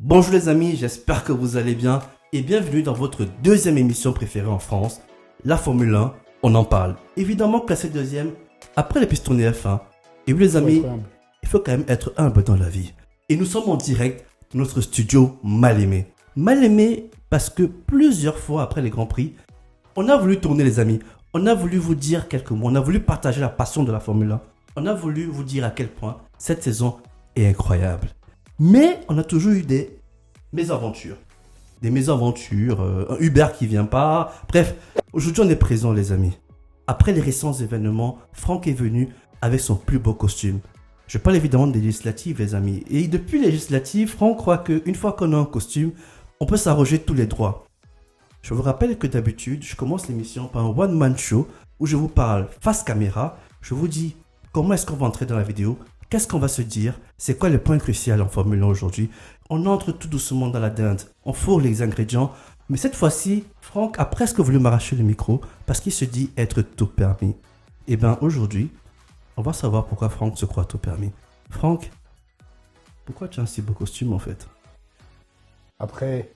Bonjour les amis, j'espère que vous allez bien et bienvenue dans votre deuxième émission préférée en France, la Formule 1, on en parle. Évidemment classé deuxième après les pistonnés F1. Et oui les amis, il faut quand même être humble dans la vie. Et nous sommes en direct de notre studio mal aimé. Mal aimé parce que plusieurs fois après les Grands Prix, on a voulu tourner les amis. On a voulu vous dire quelques mots, on a voulu partager la passion de la Formule 1. On a voulu vous dire à quel point cette saison est incroyable. Mais on a toujours eu des mésaventures. Des mésaventures, un Uber qui vient pas. Bref, aujourd'hui on est présents les amis. Après les récents événements, Franck est venu avec son plus beau costume. Je parle évidemment des législatives les amis. Et depuis les législatives, Franck croit qu'une fois qu'on a un costume, on peut s'arroger tous les droits. Je vous rappelle que d'habitude, je commence l'émission par un one-man show où je vous parle face caméra. Je vous dis comment est-ce qu'on va entrer dans la vidéo, qu'est-ce qu'on va se dire, c'est quoi le point crucial en Formule 1 aujourd'hui. On entre tout doucement dans la dinde, on fourre les ingrédients. Mais cette fois-ci, Franck a presque voulu m'arracher le micro parce qu'il se dit être tout permis. Et bien aujourd'hui, on va savoir pourquoi Franck se croit tout permis. Franck, pourquoi tu as un si beau costume en fait? Après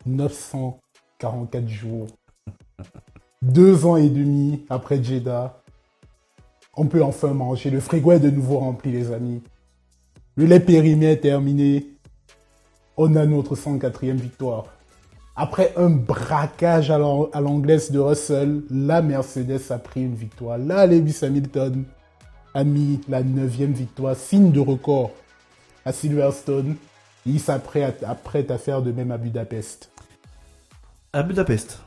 944 jours, 2 ans et demi après Jeddah, on peut enfin manger. Le frigo est de nouveau rempli, les amis. Le lait périmé est terminé. On a notre 104e victoire. Après un braquage à l'anglaise de Russell, la Mercedes a pris une victoire. Là, Lewis Hamilton a mis la 9e victoire, signe de record à Silverstone. Il s'apprête à faire de même à Budapest. À Budapest,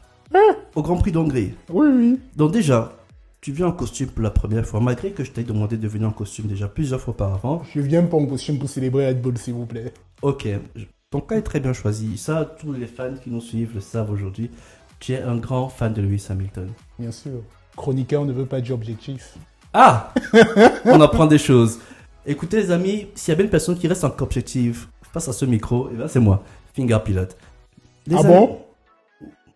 au Grand Prix d'Hongrie. Oui. Donc déjà, tu viens en costume pour la première fois, malgré que je t'ai demandé de venir en costume déjà plusieurs fois auparavant. Je viens pas en costume pour célébrer Red Bull, s'il vous plaît. Ok, ton cas est très bien choisi. Ça, tous les fans qui nous suivent le savent aujourd'hui. Tu es un grand fan de Lewis Hamilton. Bien sûr. Chroniqueur ne veut pas dire objectif. Ah On apprend des choses. Écoutez les amis, s'il y a bien une personne qui reste en objectif face à ce micro, eh ben, c'est moi, Finger Pilot. Les amis... Bon?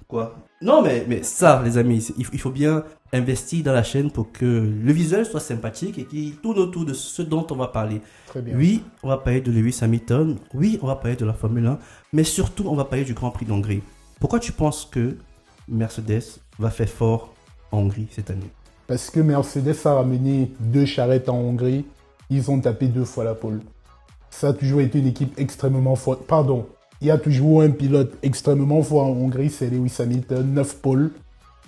Quoi? Non, mais ça, les amis, il faut bien investir dans la chaîne pour que le visuel soit sympathique et qu'il tourne autour de ce dont on va parler. Très bien. Oui, on va parler de Lewis Hamilton. Oui, on va parler de la Formule 1. Mais surtout, on va parler du Grand Prix d'Hongrie. Pourquoi tu penses que Mercedes va faire fort en Hongrie cette année? Parce que Mercedes a ramené 2 charrettes en Hongrie. Ils ont tapé 2 fois la pole. Ça a toujours été une équipe extrêmement forte. Pardon. Il y a toujours un pilote extrêmement fort en Hongrie, c'est Lewis Hamilton, 9 pôles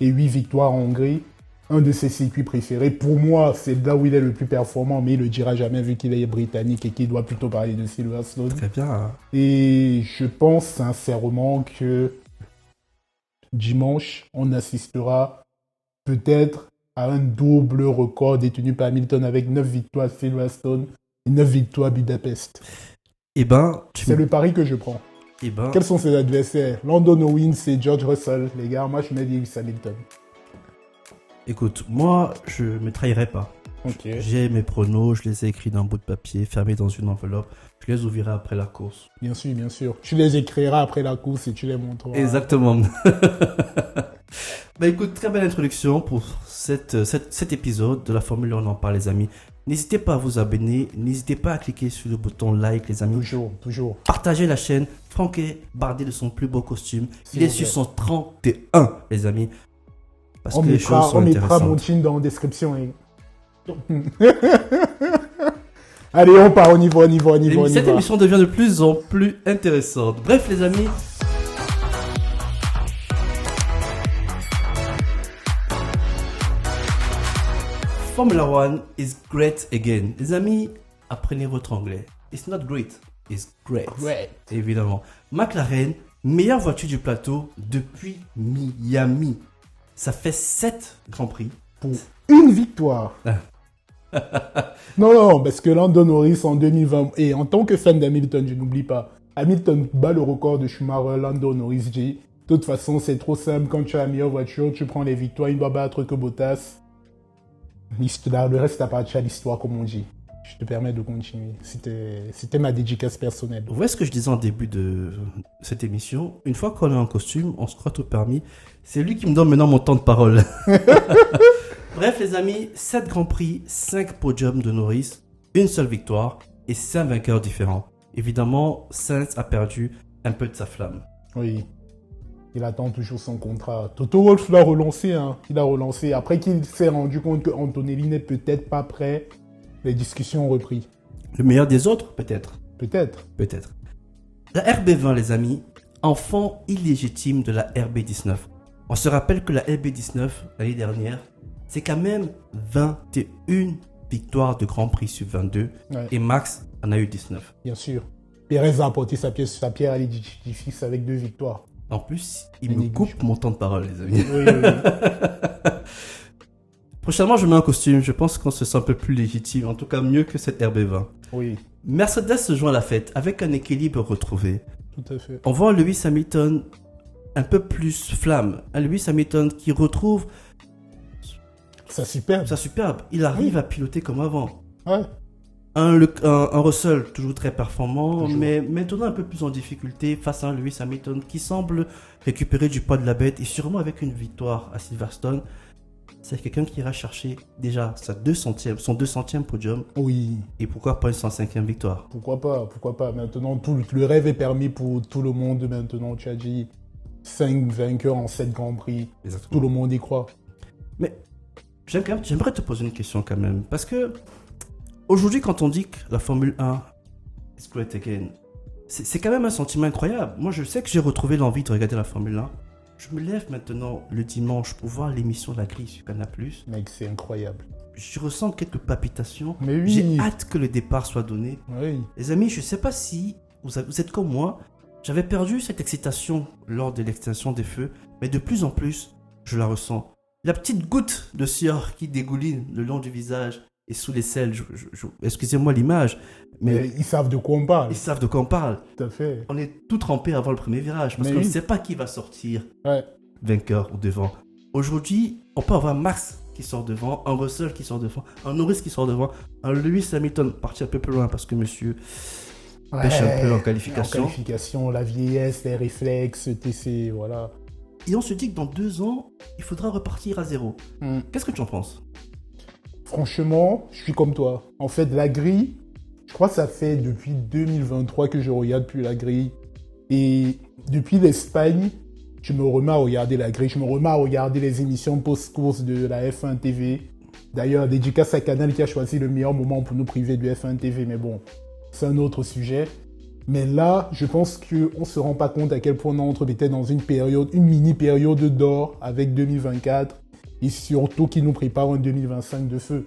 et 8 victoires en Hongrie. Un de ses circuits préférés. Pour moi, c'est là où il est le plus performant, mais il ne le dira jamais vu qu'il est britannique et qu'il doit plutôt parler de Silverstone. Très bien. Et je pense sincèrement que dimanche, on assistera peut-être à un double record détenu par Hamilton avec 9 victoires à Silverstone et 9 victoires à Budapest. Eh ben, c'est le pari que je prends. Eh ben... Quels sont ses adversaires? Lando Norris et George Russell. Les gars, moi je mets Lewis Hamilton. Écoute, moi je me trahirai pas. Okay. J'ai mes pronos, je les ai écrits dans un bout de papier, fermés dans une enveloppe. Je les ouvrirai après la course. Bien sûr, bien sûr. Tu les écriras après la course et tu les montreras. Exactement. Bah écoute, très belle introduction pour cet épisode de la Formule 1, on en parle les amis. N'hésitez pas à vous abonner, n'hésitez pas à cliquer sur le bouton like les amis. Toujours. Partagez la chaîne. Franck est bardé de son plus beau costume. Il est sur son 31 les amis. Parce que les choses sont intéressantes. On mettra mon team dans la description. Allez, on part, on y va. Cette émission devient de plus en plus intéressante. Bref les amis. Formula One is great again. Les amis, apprenez votre anglais. It's not great, it's great. Évidemment. McLaren, meilleure voiture du plateau depuis Miami. Ça fait 7 Grands Prix. Pour une victoire. Non, parce que Lando Norris en 2020, et en tant que fan d'Hamilton, je n'oublie pas, Hamilton bat le record de Schumacher, Lando Norris dit, de toute façon, c'est trop simple, quand tu as la meilleure voiture, tu prends les victoires, il ne doit battre que Bottas. Le reste appartient à l'histoire, comme on dit. Je te permets de continuer. C'était ma dédicace personnelle. Vous voyez ce que je disais en début de cette émission? Une fois qu'on est en costume, on se croit tout permis. C'est lui qui me donne maintenant mon temps de parole. Bref, les amis, 7 Grands Prix, 5 podiums de Norris, une seule victoire et 5 vainqueurs différents. Évidemment, Sainz a perdu un peu de sa flamme. Oui. Il attend toujours son contrat. Toto Wolff l'a relancé, hein. Il a relancé. Après qu'il s'est rendu compte que Antonelli n'est peut-être pas prêt, les discussions ont repris. Le meilleur des autres, peut-être. Peut-être. Peut-être. La RB20, les amis, enfant illégitime de la RB19. On se rappelle que la RB19, l'année dernière, c'est quand même 21 victoires de Grand Prix sur 22. Ouais. Et Max en a eu 19. Bien sûr. Pérez a apporté sa pierre à l'édifice avec 2 victoires. En plus, il me coupe mon temps de parole, les amis. Oui. Prochainement, je mets un costume. Je pense qu'on se sent un peu plus légitime. En tout cas, mieux que cette RB20. Oui. Mercedes se joint à la fête avec un équilibre retrouvé. Tout à fait. On voit Lewis Hamilton un peu plus flamme. Un Lewis Hamilton qui retrouve sa superbe. Il arrive à piloter comme avant. Ouais. Un Russell toujours très performant, mais maintenant un peu plus en difficulté face à un Lewis Hamilton qui semble récupérer du poids de la bête et sûrement avec une victoire à Silverstone. C'est quelqu'un qui ira chercher déjà son 200e podium. Oui. Et pourquoi pas une 105e victoire? Pourquoi pas. Maintenant, le rêve est permis pour tout le monde. Maintenant, tu as dit 5 vainqueurs en 7 Grands Prix. Exactement. Tout le monde y croit. Mais j'aimerais te poser une question quand même. Parce que aujourd'hui, quand on dit que la Formule 1 is great again, c'est quand même un sentiment incroyable. Moi, je sais que j'ai retrouvé l'envie de regarder la Formule 1. Je me lève maintenant le dimanche pour voir l'émission de la grille sur Canal+. Mec, c'est incroyable. Je ressens quelques palpitations. Mais oui. J'ai hâte que le départ soit donné. Oui. Les amis, je ne sais pas si vous êtes comme moi. J'avais perdu cette excitation lors de l'extinction des feux, mais de plus en plus, je la ressens. La petite goutte de sueur qui dégouline le long du visage et sous les selles. Excusez-moi l'image, mais ils savent de quoi on parle. Ils savent de quoi on parle. Tout à fait. On est tout trempé avant le premier virage parce qu'on ne sait pas qui va sortir vainqueur ou devant. Aujourd'hui, on peut avoir Max qui sort devant, un Russell qui sort devant, un Norris qui sort devant, un Lewis Hamilton parti un peu plus loin parce que monsieur pêche un peu en qualification. En qualification, la vieillesse, les réflexes, TC, voilà. Et on se dit que dans 2 ans, il faudra repartir à zéro. Qu'est-ce que tu en penses? Franchement, je suis comme toi. En fait, la grille, je crois que ça fait depuis 2023 que je regarde plus la grille. Et depuis l'Espagne, je me remets à regarder la grille. Je me remets à regarder les émissions post-course de la F1 TV. D'ailleurs, dédicace à Canal qui a choisi le meilleur moment pour nous priver du F1 TV. Mais bon, c'est un autre sujet. Mais là, je pense qu'on ne se rend pas compte à quel point on entre peut-être dans une mini-période d'or avec 2024. Et surtout qui nous prépare un 2025 de feu.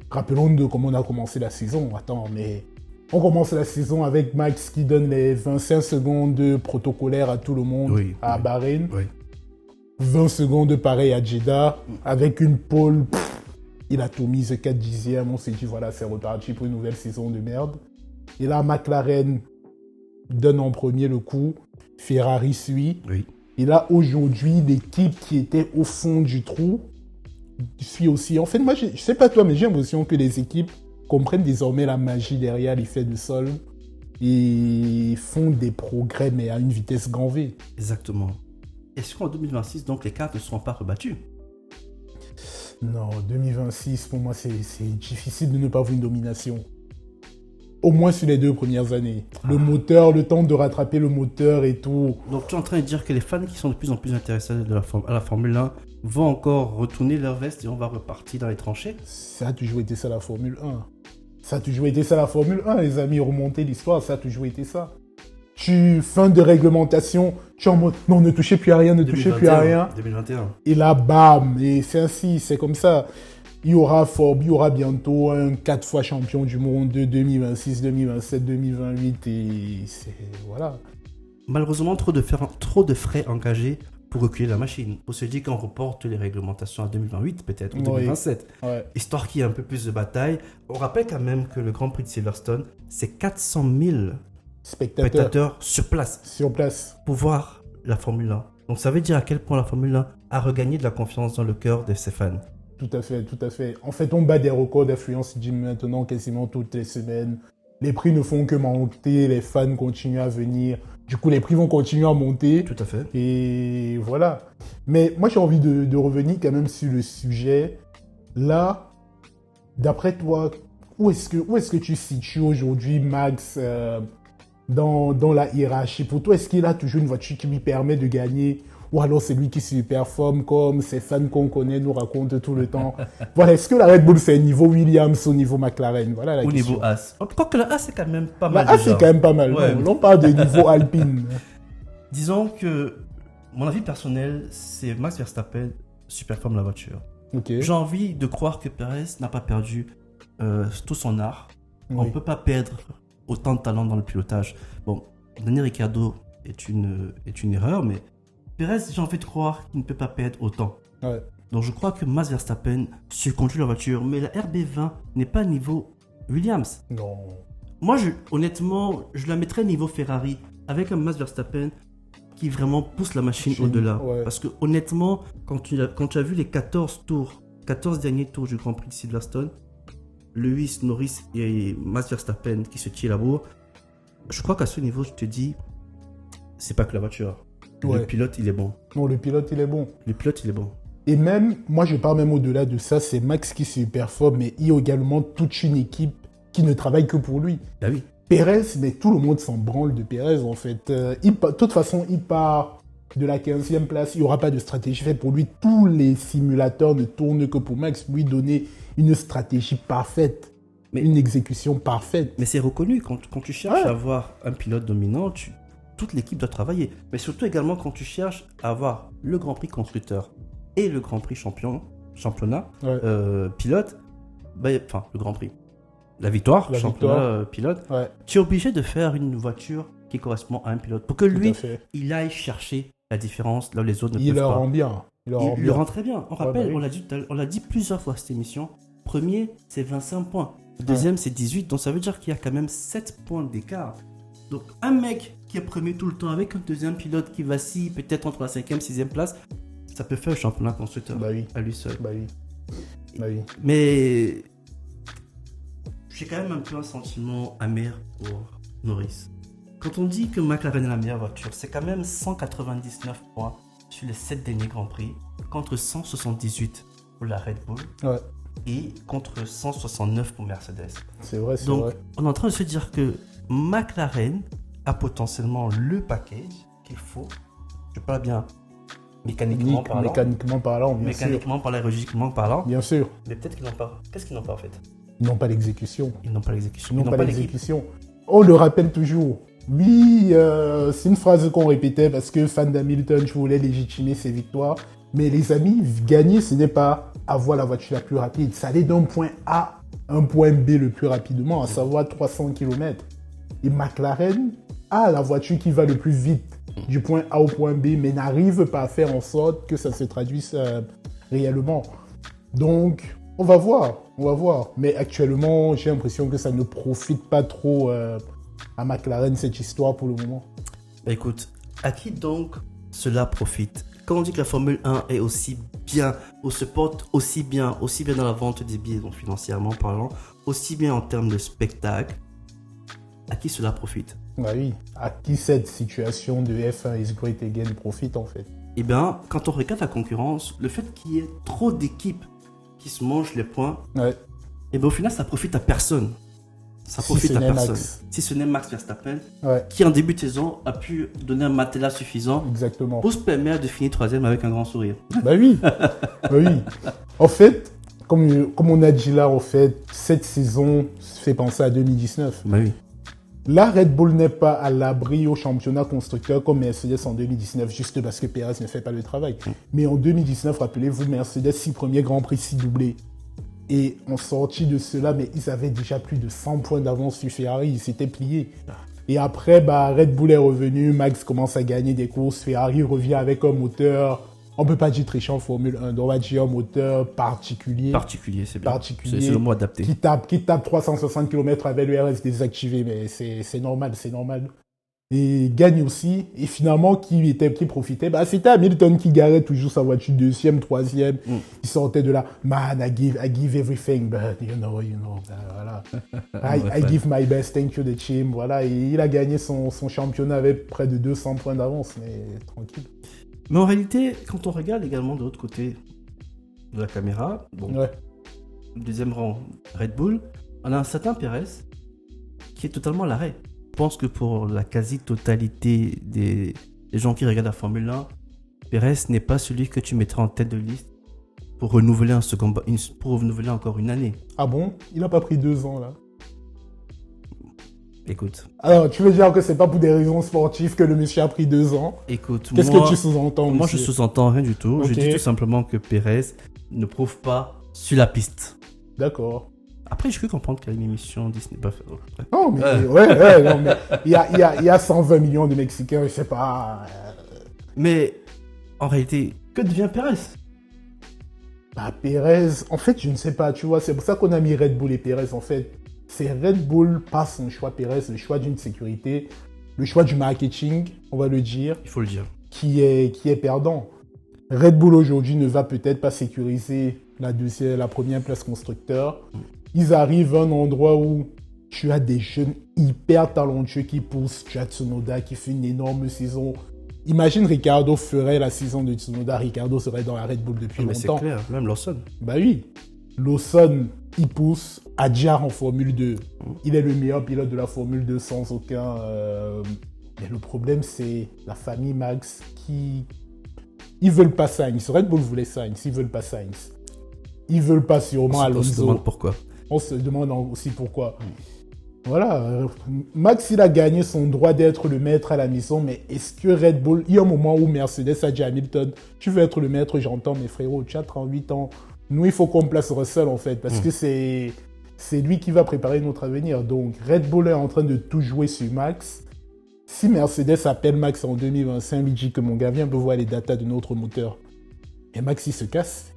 Rappelons-nous de comment on a commencé la saison. Attends, mais on commence la saison avec Max qui donne les 25 secondes protocolaires à tout le monde à Bahreïn. 20 secondes pareil à Jeddah. Avec une pole, il a tout mis 4 dixièmes. On s'est dit, voilà, c'est reparti pour une nouvelle saison de merde. Et là, McLaren donne en premier le coup. Ferrari suit. Et là, aujourd'hui, l'équipe qui était au fond du trou suit aussi. En fait, moi, je sais pas toi, mais j'ai l'impression que les équipes comprennent désormais la magie derrière l'effet de sol et font des progrès, mais à une vitesse grand V. Exactement. Est-ce qu'en 2026, donc, les cartes ne seront pas rebattues? Non, 2026, pour moi, c'est difficile de ne pas voir une domination. Au moins sur les 2 premières années. Le moteur, le temps de rattraper le moteur et tout. Donc tu es en train de dire que les fans qui sont de plus en plus intéressés à la Formule 1 vont encore retourner leur veste et on va repartir dans les tranchées? Ça a toujours été ça la Formule 1. Ça a toujours été ça la Formule 1, les amis. Remontez l'histoire, ça a toujours été ça. Fin de réglementation, tu es en mode non, ne touchez plus à rien, ne touchez plus à rien. 2021. Et là, bam, et c'est ainsi, c'est comme ça. Il y aura bientôt un 4 fois champion du monde de 2026, 2027, 2028 et c'est... voilà. Malheureusement, trop de frais engagés pour reculer la machine. On se dit qu'on reporte les réglementations à 2028 peut-être, ou 2027. Histoire qu'il y ait un peu plus de bataille. On rappelle quand même que le Grand Prix de Silverstone, c'est 400 000 spectateurs sur place. Pour voir la Formule 1. Donc ça veut dire à quel point la Formule 1 a regagné de la confiance dans le cœur de ses fans. Tout à fait, tout à fait. En fait, on bat des records d'affluence maintenant quasiment toutes les semaines. Les prix ne font que monter, les fans continuent à venir. Du coup, les prix vont continuer à monter. Tout à fait. Et voilà. Mais moi, j'ai envie de revenir quand même sur le sujet. Là, d'après toi, où est-ce que tu situes aujourd'hui Max dans la hiérarchie? Pour toi, est-ce qu'il a toujours une voiture qui lui permet de gagner? Ou alors c'est lui qui surperforme comme ces fans qu'on connaît nous racontent tout le temps? Voilà, est-ce que la Red Bull c'est niveau Williams ou niveau McLaren? Voilà la Au question. niveau As. Je crois que la As c'est quand même pas La mal. As c'est quand même pas mal. Ouais. Non, on parle de niveau Alpine. Disons que mon avis personnel, c'est Max Verstappen superforme la voiture. Ok. J'ai envie de croire que Perez n'a pas perdu tout son art. On ne peut pas perdre autant de talent dans le pilotage. Bon, Daniel Ricciardo est une erreur, mais Perez, j'ai envie de croire qu'il ne peut pas perdre autant. Ouais. Donc je crois que Max Verstappen surconduit la voiture, mais la RB20 n'est pas niveau Williams. Non. Moi, honnêtement, je la mettrais niveau Ferrari, avec un Max Verstappen qui vraiment pousse la machine au-delà. Ouais. Parce que honnêtement, quand tu as vu les 14 derniers tours du Grand Prix de Silverstone, Lewis, Norris et Max Verstappen qui se tirent la bourre, je crois qu'à ce niveau, je te dis, c'est pas que la voiture. Ouais. Le pilote, il est bon. Non, le pilote, il est bon. Le pilote, il est bon. Et même, moi je parle même au-delà de ça, c'est Max qui surperforme, mais il y a également toute une équipe qui ne travaille que pour lui. Ah oui. Pérez, mais tout le monde s'en branle de Pérez en fait. De toute façon, il part de la 15e place, il n'y aura pas de stratégie faite pour lui. Tous les simulateurs ne tournent que pour Max, lui donner une stratégie parfaite, une exécution parfaite. Mais c'est reconnu, quand tu cherches à avoir un pilote dominant, toute l'équipe doit travailler. Mais surtout également quand tu cherches à avoir le Grand Prix constructeur et le Grand Prix championnat, pilote, enfin le Grand Prix. La victoire, championnat, pilote, tu es obligé de faire une voiture qui correspond à un pilote. Pour que lui, il aille chercher la différence là où les autres ne peuvent pas. Il le rend bien. Il le rend très bien. On rappelle, on l'a dit plusieurs fois cette émission. Premier, c'est 25 points. Deuxième, c'est 18. Donc ça veut dire qu'il y a quand même 7 points d'écart. Donc un mec qui est premier tout le temps avec un deuxième pilote qui vacille peut-être entre la 5e et 6e place, ça peut faire le championnat constructeur à lui seul. Mais j'ai quand même un peu un sentiment amer pour Norris. Quand on dit que McLaren est la meilleure voiture, c'est quand même 199 points sur les 7 derniers Grands Prix, contre 178 pour la Red Bull et contre 169 pour Mercedes. C'est vrai, c'est Donc, vrai. on est en train de se dire que McLaren a potentiellement le package qu'il faut. Je parle bien mécaniquement parlant. Mécaniquement parlant, bien sûr. Mécaniquement parlant, logiquement parlant. Bien sûr. Mais peut-être qu'ils n'ont pas. Qu'est-ce qu'ils n'ont pas en fait? Ils n'ont pas l'exécution. Ils n'ont pas l'exécution. Ils n'ont pas l'exécution. On le rappelle toujours. Oui, c'est une phrase qu'on répétait parce que fan d'Hamilton, je voulais légitimer ses victoires. Mais les amis, gagner, ce n'est pas avoir la voiture la plus rapide. C'est aller d'un point A à un point B le plus rapidement, à savoir 300 km. Et McLaren a la voiture qui va le plus vite du point A au point B, mais n'arrive pas à faire en sorte que ça se traduise réellement. Donc, on va voir. Mais actuellement, j'ai l'impression que ça ne profite pas trop à McLaren, cette histoire pour le moment. Bah écoute, à qui donc cela profite? Quand on dit que la Formule 1 est aussi bien, ou se porte aussi bien dans la vente des billets, donc financièrement parlant, aussi bien en termes de spectacle, à qui cela profite? Bah oui, à qui cette situation de F1 is great again profite en fait? Eh bien, quand on regarde la concurrence, le fait qu'il y ait trop d'équipes qui se mangent les points, et bien au final, ça profite à personne. Ça profite à personne. Si ce n'est Max Verstappen, qui en début de saison a pu donner un matelas suffisant pour se permettre de finir 3e avec un grand sourire. Bah oui, En fait, comme on a dit là, en fait, cette saison fait penser à 2019. Bah oui. La Red Bull n'est pas à l'abri au championnat constructeur comme Mercedes en 2019, juste parce que Perez ne fait pas le travail. Mais en 2019, rappelez-vous, Mercedes, 6 premiers Grands Prix, 6 doublés. Et en sortie de cela, mais ils avaient déjà plus de 100 points d'avance sur Ferrari, ils s'étaient pliés. Et après, Red Bull est revenu, Max commence à gagner des courses, Ferrari revient avec un moteur, on ne peut pas dire trichant en Formule 1, on va dire un moteur particulier. Particulier, c'est bien. C'est le mot adapté. Qui tape 360 km avec le RS désactivé, mais c'est normal. Et gagne aussi. Et finalement, qui profitait? C'était Hamilton qui garait toujours sa voiture 2e, 3e. Il sortait de là. Man, I give everything, but you know, voilà. I give my best, thank you the team. Voilà. Et il a gagné son championnat avec près de 200 points d'avance, mais tranquille. Mais en réalité, quand on regarde également de l'autre côté de la caméra, le deuxième rang Red Bull, on a un certain Perez qui est totalement à l'arrêt. pense que pour la quasi-totalité des gens qui regardent la Formule 1, Pérez n'est pas celui que tu mettras en tête de liste pour renouveler pour renouveler encore une année. Ah bon? Il n'a pas pris 2 ans, là. Écoute. Alors, tu veux dire que c'est pas pour des raisons sportives que le monsieur a pris 2 ans? Écoute, qu'est-ce que tu sous-entends? Moi, je sous-entends rien du tout. Okay. Je dis tout simplement que Pérez ne prouve pas sur la piste. D'accord. Après, j'ai cru comprendre qu'il y a une émission Disney. Non, mais ouais, non, mais il y a 120 millions de Mexicains, je sais pas. Mais en réalité, que devient Pérez? Bah, Pérez, en fait, je ne sais pas, tu vois, c'est pour ça qu'on a mis Red Bull et Pérez, en fait. C'est Red Bull, pas son choix Pérez, le choix d'une sécurité, le choix du marketing, on va le dire. Il faut le dire. Qui est perdant. Red Bull aujourd'hui ne va peut-être pas sécuriser la première place constructeur. Ils arrivent à un endroit où tu as des jeunes hyper talentueux qui poussent. Tu as Tsunoda qui fait une énorme saison. Imagine Ricardo ferait la saison de Tsunoda. Ricardo serait dans la Red Bull depuis longtemps. C'est clair, même Lawson. Bah oui. Lawson, il pousse. Adjar en Formule 2. Il est le meilleur pilote de la Formule 2 sans aucun... Mais le problème, c'est la famille Max qui... Ils veulent pas Sainz. Red Bull voulait Sainz. Ils veulent pas Sainz. Ils veulent pas sûrement Alonso. On se demande pourquoi. On se demande aussi pourquoi. Voilà. Max, il a gagné son droit d'être le maître à la maison, mais est-ce que Red Bull... Il y a un moment où Mercedes a dit à Hamilton, tu veux être le maître, j'entends, mais frérot, tu as 38 ans. Nous, il faut qu'on place Russell, en fait, parce que c'est lui qui va préparer notre avenir. Donc, Red Bull est en train de tout jouer sur Max. Si Mercedes appelle Max en 2025, il dit que mon gars, viens, on peut voir les datas de notre moteur. Et Max, il se casse.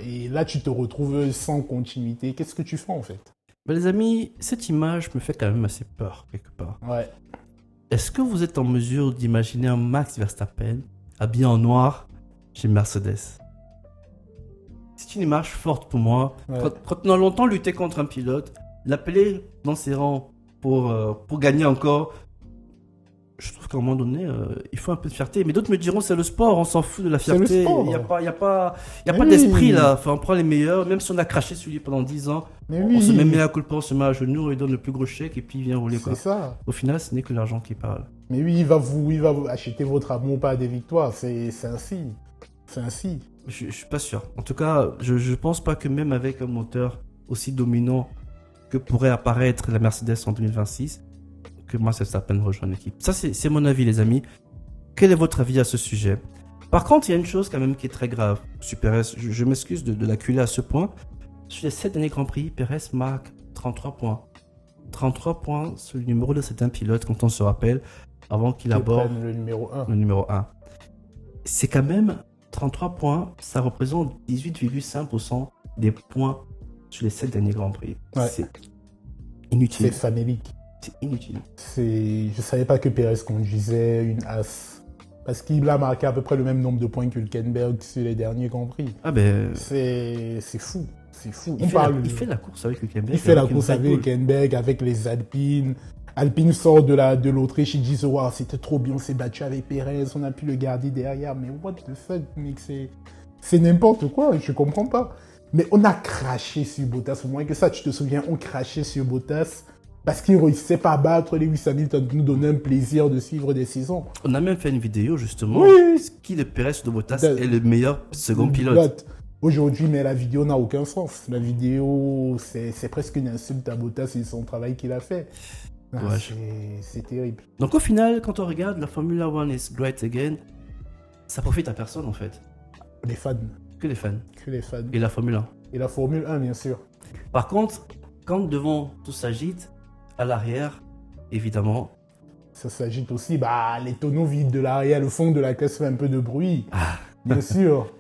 Et là, tu te retrouves sans continuité. Qu'est-ce que tu fais, en fait? Ben, les amis, cette image me fait quand même assez peur, quelque part. Ouais. Est-ce que vous êtes en mesure d'imaginer un Max Verstappen habillé en noir chez Mercedes? C'est une image forte pour moi. Ouais. Quand on a longtemps lutté contre un pilote, l'appeler dans ses rangs pour gagner encore, je trouve qu'à un moment donné, il faut un peu de fierté. Mais d'autres me diront, c'est le sport, on s'en fout de la fierté. Il n'y a pas d'esprit là. Enfin, on prend les meilleurs, même si on a craché sur lui pendant 10 ans. On se met à culpa, on se met à genoux, on lui donne le plus gros chèque et puis il vient rouler. C'est ça. Au final, ce n'est que l'argent qui parle. Mais oui, il va vous acheter votre amour, pas des victoires. C'est ainsi. C'est ainsi. Je suis pas sûr. En tout cas, je pense pas que même avec un moteur aussi dominant que pourrait apparaître la Mercedes en 2026, que Max Verstappen rejoint l'équipe. Ça, c'est mon avis, les amis. Quel est votre avis à ce sujet? Par contre, il y a une chose quand même qui est très grave. Sur Pérez, je m'excuse de l'acculer à ce point. Sur les 7 derniers Grands Prix, Pérez marque 33 points. 33 points sur le numéro de certains pilotes, quand on se rappelle, avant qu'il aborde le numéro 1. Le numéro 1. C'est quand même 33 points, ça représente 18,5% des points sur les 7 derniers Grands Prix. Ouais. C'est inutile. C'est famélique. C'est inutile. Je savais pas que Pérez conduisait une As. Parce qu'il a marqué à peu près le même nombre de points que Hülkenberg sur les derniers Grands Prix. Ah ben... C'est fou. C'est fou. Il fait la course avec Hülkenberg. Il fait la course avec Hülkenberg, avec les Alpines. Alpine sort de l'Autriche, ils disent wow, c'était trop bien, on s'est battu avec Pérez, on a pu le garder derrière. Mais what the fuck, mec, c'est n'importe quoi, je comprends pas. Mais on a craché sur Bottas, au moins que ça, tu te souviens, on crachait sur Bottas parce qu'il ne réussissait pas à battre Lewis Hamilton, nous donner un plaisir de suivre des saisons. On a même fait une vidéo justement, oui. Qui de Pérez de Bottas est le meilleur second pilote. Aujourd'hui, mais la vidéo n'a aucun sens. La vidéo, c'est presque une insulte à Bottas et son travail qu'il a fait. Ah, c'est terrible. Donc au final, quand on regarde la Formula 1 is great again, ça profite à personne en fait. Les fans. Que les fans. Que les fans. Et la Formule 1. Et la Formule 1, bien sûr. Par contre, quand devant tout s'agite, à l'arrière, évidemment... Ça s'agite aussi, les tonneaux vides de l'arrière, le fond de la caisse fait un peu de bruit. Bien sûr.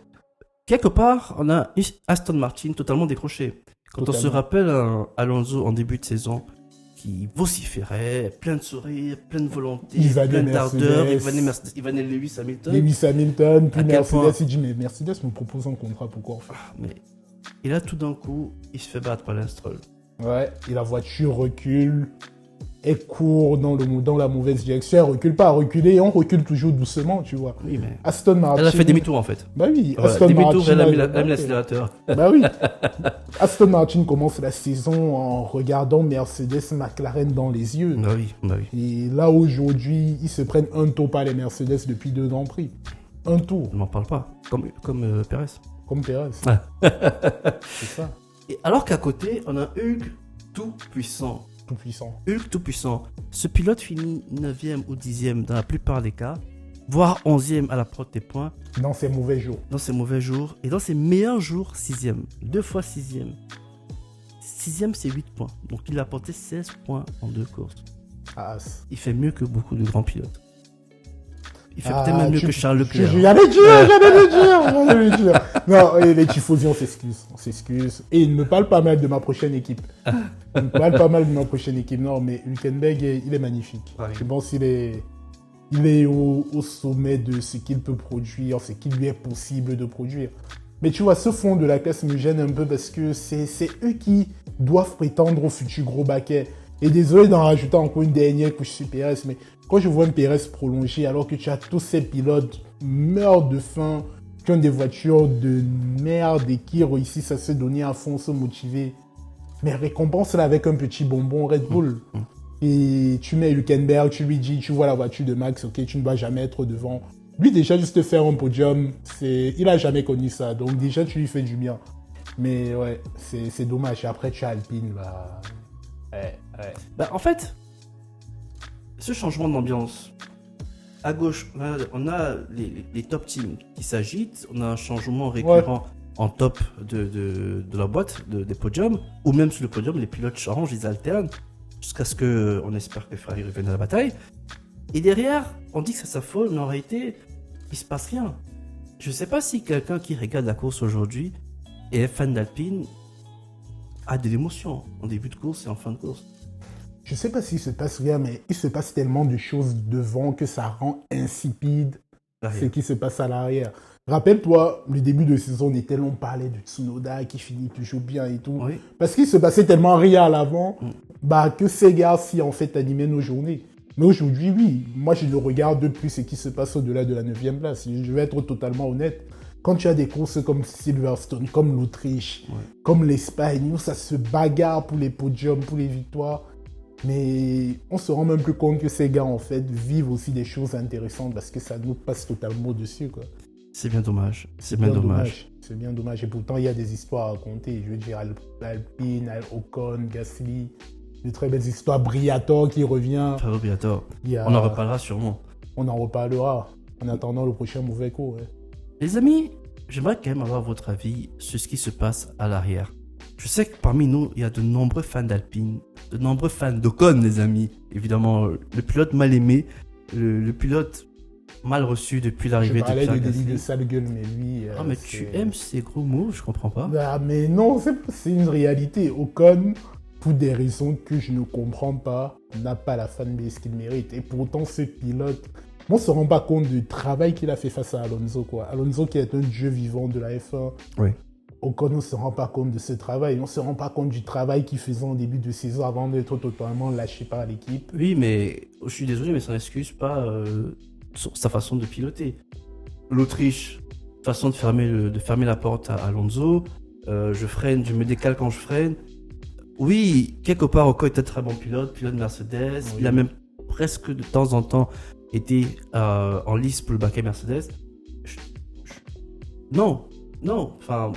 Quelque part, on a Aston Martin totalement décroché. Quand on se rappelle Alonso en début de saison... qui vociférait, plein de sourires, plein de volonté, plein d'ardeur. Il venait Lewis Hamilton. Lewis Hamilton, puis Mercedes, il dit mais Mercedes me propose un contrat, pourquoi on fait mais... Et là, tout d'un coup, il se fait battre par l'Astrol. Ouais, et la voiture recule. Elle court dans la mauvaise direction, elle recule pas, on recule toujours doucement, tu vois. Oui, mais Aston Martin. elle a fait demi-tour en fait. Bah oui, Voilà, Aston demi-tour, Martin. elle a mis l'accélérateur. Bah oui. Aston Martin commence la saison en regardant Mercedes, McLaren dans les yeux. Bah oui. Et là, aujourd'hui, ils se prennent un tour par les Mercedes depuis 2 Grands Prix. Un tour. On n'en parle pas. Comme Perez. Comme Perez. Ouais. C'est ça. Et alors qu'à côté, on a Hulk tout puissant. Tout puissant. Hulk tout puissant. Ce pilote finit 9e ou 10e dans la plupart des cas, voire 11e à la porte des points. Dans ses mauvais jours. Dans ses mauvais jours. Et dans ses meilleurs jours, 6e. 2 fois 6e. 6e, c'est 8 points. Donc il a apporté 16 points en 2 courses. Ah, Il fait mieux que beaucoup de grands pilotes. Il fait peut-être même mieux que Charles Leclerc. J'allais le dire. Non, et les tifosi, on s'excuse. Et il me parle pas mal de ma prochaine équipe. Non, mais Hülkenberg, il est magnifique. Ouais. Je pense qu'il est au sommet de ce qu'il peut produire, ce qu'il lui est possible de produire. Mais tu vois, ce fond de la classe me gêne un peu parce que c'est eux qui doivent prétendre au futur gros baquet. Et désolé d'en rajouter encore une dernière couche sur Perez, mais quand je vois un Perez prolongé, alors que tu as tous ces pilotes meurent de faim, qui ont des voitures de merde et qui réussissent à se donner à fond, se motiver, mais récompense-la avec un petit bonbon Red Bull. Et tu mets Hülkenberg, tu lui dis, tu vois la voiture de Max, ok, tu ne dois jamais être devant. Lui, déjà, juste faire un podium, il a jamais connu ça. Donc, déjà, tu lui fais du bien. Mais ouais, c'est dommage. Et après, tu as Alpine, bah... Ouais. Bah, en fait, ce changement d'ambiance, à gauche, on a les top teams qui s'agitent, on a un changement récurrent en top de la boîte, des podiums, ou même sur le podium, les pilotes changent, ils alternent, jusqu'à ce qu'on espère que Ferrari revienne à la bataille. Et derrière, on dit que ça s'affole, mais en réalité, il se passe rien. Je sais pas si quelqu'un qui regarde la course aujourd'hui et est fan d'Alpine a de l'émotion en début de course et en fin de course. Je sais pas s'il se passe rien, mais il se passe tellement de choses devant que ça rend insipide ce qui se passe à l'arrière. Rappelle-toi, le début de saison, on parlait de Tsunoda qui finit toujours bien et tout. Oui. Parce qu'il se passait tellement rien à l'avant, que ces gars-ci, en fait, animaient nos journées. Mais aujourd'hui, oui, moi, je ne regarde plus ce qui se passe au-delà de la 9e place. Je vais être totalement honnête. Quand tu as des courses comme Silverstone, comme l'Autriche, comme l'Espagne, où ça se bagarre pour les podiums, pour les victoires, mais on se rend même plus compte que ces gars, en fait, vivent aussi des choses intéressantes parce que ça nous passe totalement au-dessus, quoi. C'est bien dommage. C'est bien dommage. C'est bien dommage. Et pourtant, il y a des histoires à raconter. Je veux dire, Alpine, Ocon, Gasly, de très belles histoires. Briatore qui revient. Briatore. On en reparlera sûrement. On en reparlera en attendant le prochain mauvais coup. Ouais. Les amis, j'aimerais quand même avoir votre avis sur ce qui se passe à l'arrière. Je sais que parmi nous, il y a de nombreux fans d'Alpine, de nombreux fans d'Ocon, les amis. Évidemment, le pilote mal aimé, le pilote mal reçu depuis l'arrivée de Pierre Gasly. Je parlais de délit de sale gueule, mais lui... mais tu aimes ces gros mots, je comprends pas. Ah, mais non, c'est une réalité. Ocon, pour des raisons que je ne comprends pas, n'a pas la fanbase qu'il mérite. Et pourtant, ce pilote... On ne se rend pas compte du travail qu'il a fait face à Alonso, quoi. Alonso qui est un dieu vivant de la F1. Oui. Ocon, on ne se rend pas compte de ce travail. On ne se rend pas compte du travail qu'il faisait en début de saison avant d'être totalement lâché par l'équipe. Oui, mais je suis désolé, mais ça n'excuse pas sa façon de piloter. L'Autriche, façon de fermer la porte à Alonso. Je freine, je me décale quand je freine. Oui, quelque part, Ocon est un très bon pilote Mercedes. Oui. Il a même presque de temps en temps été en lice pour le baquet Mercedes. Non, enfin,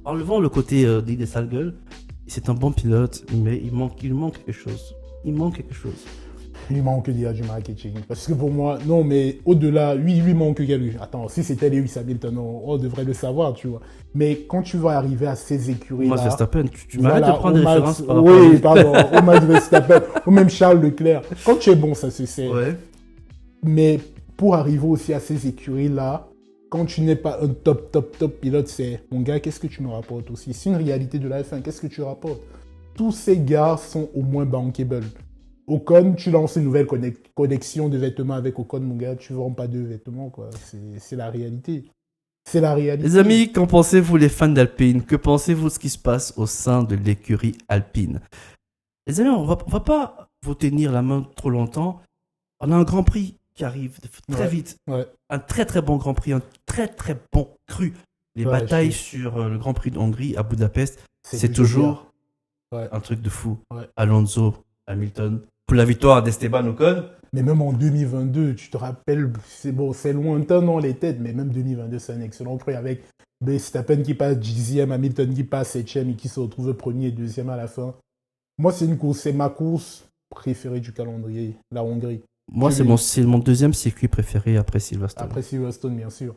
enlevant le côté des sales gueules, c'est un bon pilote, mais il manque quelque chose. Il manque du marketing. Parce que pour moi, non, mais au-delà, lui, il lui manque quelque chose. Attends, si c'était Lewis Hamilton, on devrait le savoir, tu vois. Mais quand tu vas arriver à ces écuries-là... Max Verstappen, tu m'arrêtes de prendre des références par rapport Oui, pardon, au Max Verstappen, ou même Charles Leclerc. Quand tu es bon, ça se sait. Ouais. Mais pour arriver aussi à ces écuries-là, quand tu n'es pas un top pilote, c'est mon gars, qu'est-ce que tu me rapportes aussi? C'est une réalité de la F1, qu'est-ce que tu rapportes? Tous ces gars sont au moins bankable. Ocon, tu lances une nouvelle connexion de vêtements avec Ocon, mon gars, tu ne vends pas 2 vêtements, quoi. C'est la réalité. C'est la réalité. Les amis, qu'en pensez-vous les fans d'Alpine? Que pensez-vous de ce qui se passe au sein de l'écurie Alpine? Les amis, on va pas vous tenir la main trop longtemps. On a un Grand Prix qui arrive très vite. Ouais. Un très très bon Grand Prix, un très très bon cru. Les batailles sur le Grand Prix de Hongrie à Budapest, c'est toujours un truc de fou. Ouais. Alonso, Hamilton, pour la victoire d'Esteban Ocon. Mais même en 2022, tu te rappelles, c'est lointain dans les têtes, mais même 2022, c'est un excellent prix avec Verstappen qui passe 10e, Hamilton qui passe 7e et qui se retrouve premier et deuxième à la fin. Moi, c'est ma course préférée du calendrier, la Hongrie. Moi, c'est mon deuxième circuit préféré après Silverstone. Après Silverstone, bien sûr.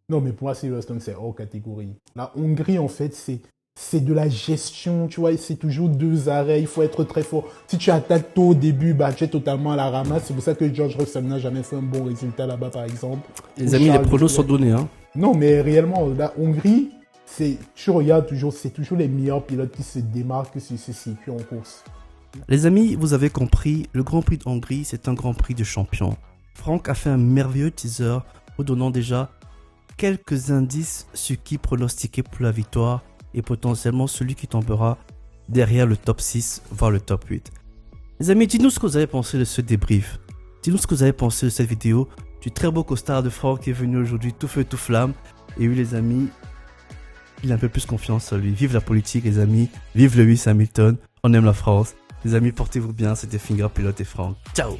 Non, mais pour moi, Silverstone, c'est hors catégorie. La Hongrie, en fait, c'est de la gestion, tu vois, c'est toujours 2 arrêts, il faut être très fort. Si tu attaques tôt au début, tu es totalement à la ramasse. C'est pour ça que George Russell n'a jamais fait un bon résultat là-bas, par exemple. Les amis, les pronos sont donnés. Hein. Non, mais réellement, la Hongrie, tu regardes toujours, c'est toujours les meilleurs pilotes qui se démarquent sur ce circuit en course. Les amis, vous avez compris, le Grand Prix de Hongrie, c'est un Grand Prix de champions. Franck a fait un merveilleux teaser, vous donnant déjà quelques indices sur qui pronostiquer pour la victoire et potentiellement celui qui tombera derrière le top 6, voire le top 8. Les amis, dites-nous ce que vous avez pensé de ce débrief. Dites-nous ce que vous avez pensé de cette vidéo, du très beau costard de Franck qui est venu aujourd'hui tout feu tout flamme. Et oui les amis, il a un peu plus confiance en lui. Vive la politique les amis, vive Lewis Hamilton, on aime la France. Les amis, portez-vous bien, c'était Finger Pilote et Franck. Ciao!